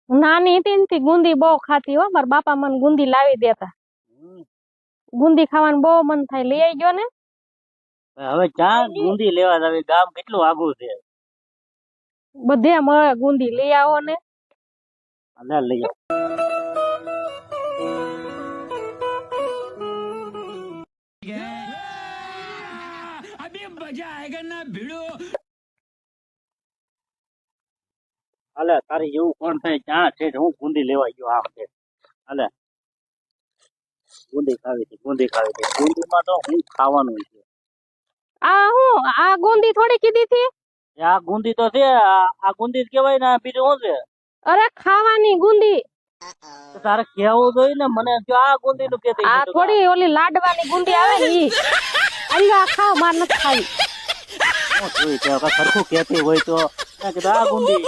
નાની હતી ને તી ગુંદી બહુ ખાતી હો, મારા બાપા મને ગુંદી લાવી દેતા. ગુંદી ખાવાનું બહુ મન થાય, લઈ આવી ગયો ને. હવે ક્યાં ગુંદી લેવા જાવે, ગામ કેટલું આગું છે. બધે મળે ગુંદી, લઈ આવો ને. અલા લઈ આવો. અભી મજા આયેગા ના ભીડો. અલે તારી એવું કોણ થાય, ક્યાં છે હું ગુંદી લેવા ગયો આમ છે. અલે ગુંદી ખાવી છે, ગુંદી ખાવી છે. ગુંદીમાં તો હું ખાવાનું છે. આ હું આ ગુંદી થોડી કીધી હતી. આ ગુંદી તો છે, આ ગુંદી જ કહેવાય ને, બીજું શું છે? અરે ખાવાની ગુંદી. તો તારે કેવું જોઈએ ને, મને જો આ ગુંદી નું કેતી. આ થોડી ઓલી લાડવાની ગુંદી આવે ને ઈ. અલ્યા ખાવ, માર નથી ખાવી. હું જોઈ કે સરખું કેતી હોય તો આ ગુંદી